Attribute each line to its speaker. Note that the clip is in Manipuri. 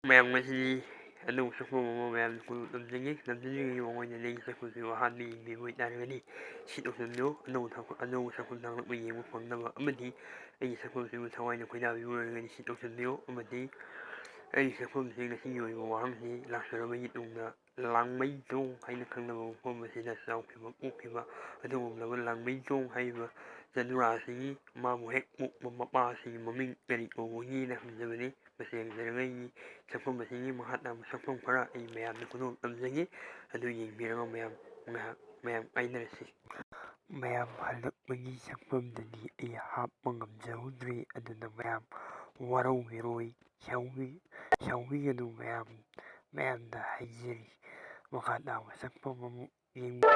Speaker 1: ꯃꯌꯥꯝ ꯉꯁꯤꯗꯤ ꯑꯅꯧꯕ ꯁꯛꯐꯝ ꯑꯃ ꯃꯌꯥꯝꯅ ꯇꯝꯖꯒꯦ ꯇꯝꯖꯅꯤꯡꯉꯤ ꯃꯑꯣꯡ ꯑꯣꯏꯅ ꯂꯩ ꯁꯛꯐꯝꯁꯤ ꯑꯍꯥꯟꯕ ꯌꯦꯡꯕꯤꯕ ꯑꯣꯏꯇꯥꯔꯒꯗꯤ ꯁꯤ ꯇꯧꯁꯟꯕꯤꯌꯨ ꯑꯅꯧꯕ ꯁꯛꯐꯝ ꯇꯥꯛꯂꯛꯄ ꯌꯦꯡꯕ ꯐꯪꯅꯕ ꯑꯃꯗꯤ ꯑꯩꯒꯤ ꯁꯛꯐꯝꯁꯤꯕꯨ ꯊꯋꯥꯏꯅ ꯈꯣꯏꯗꯥꯕꯤꯕ ꯑꯣꯏꯔꯒꯗꯤ ꯁꯤ ꯇꯧꯁꯟꯕꯤꯌꯨ ꯑꯃꯗꯤ ꯑꯩꯒꯤ ꯁꯛꯐꯝꯁꯤ ꯉꯁꯤꯒꯤ ꯑꯣꯏꯕ ꯋꯥꯍꯪꯁꯤ ꯂꯥꯛꯆꯔꯕꯒꯤ ꯇꯨꯡꯗ ꯂꯥꯡꯃꯩꯗꯣꯡ ꯍꯥꯏꯅ ꯈꯪꯅꯕ ꯃꯐꯝ ꯑꯁꯤꯗ ꯆꯥꯎꯈꯤꯕ ꯄꯣꯛꯈꯤꯕ ꯑꯗꯨꯒꯨꯝꯂꯕ ꯂꯥꯡꯃꯩꯗꯣꯡ ꯍꯥꯏꯔꯤꯕ ꯆꯅꯨꯔꯥꯁꯤꯒꯤ ꯃꯥꯕꯨ ꯍꯦꯛ ꯄꯣꯛꯄ ꯃꯄꯥꯁꯤꯒꯤ ꯃꯃꯤꯡ ꯀꯔꯤ ꯀꯧꯕꯒꯦꯅ ꯍꯪꯖꯕꯅꯤ ꯃꯁꯤ ꯍꯪꯖꯔꯒ ꯑꯩꯒꯤ ꯁꯛꯐꯝ ꯑꯁꯤꯒꯤ ꯃꯈꯥ ꯇꯥꯕ ꯁꯛꯐꯝ ꯈꯔ ꯑꯩ ꯃꯌꯥꯝꯗ ꯈꯨꯗꯣꯜ ꯇꯝꯖꯒꯦ ꯑꯗꯨ ꯌꯦꯡꯕꯤꯔꯒ ꯃꯌꯥꯝ ꯀꯥꯏꯅꯔꯁꯤ ꯃꯌꯥꯝ ꯍꯜꯂꯛꯄꯒꯤ ꯁꯛꯐꯝꯗꯗꯤ ꯑꯩ ꯍꯥꯞꯄ ꯉꯝꯖꯍꯧꯗ꯭ꯔꯦ ꯑꯗꯨꯅ ꯃꯌꯥꯝ ꯋꯥꯔꯧꯕꯤꯔꯣꯏ ꯁꯥꯎꯕꯤꯒꯅꯨ ꯃꯌꯥꯝꯗ ꯍꯥꯏꯖꯔꯤ ꯃꯈꯥ ꯇꯥꯕ ꯁꯛꯐꯝ ꯑꯃꯨꯛ ꯌꯦꯡꯕꯤꯌꯨ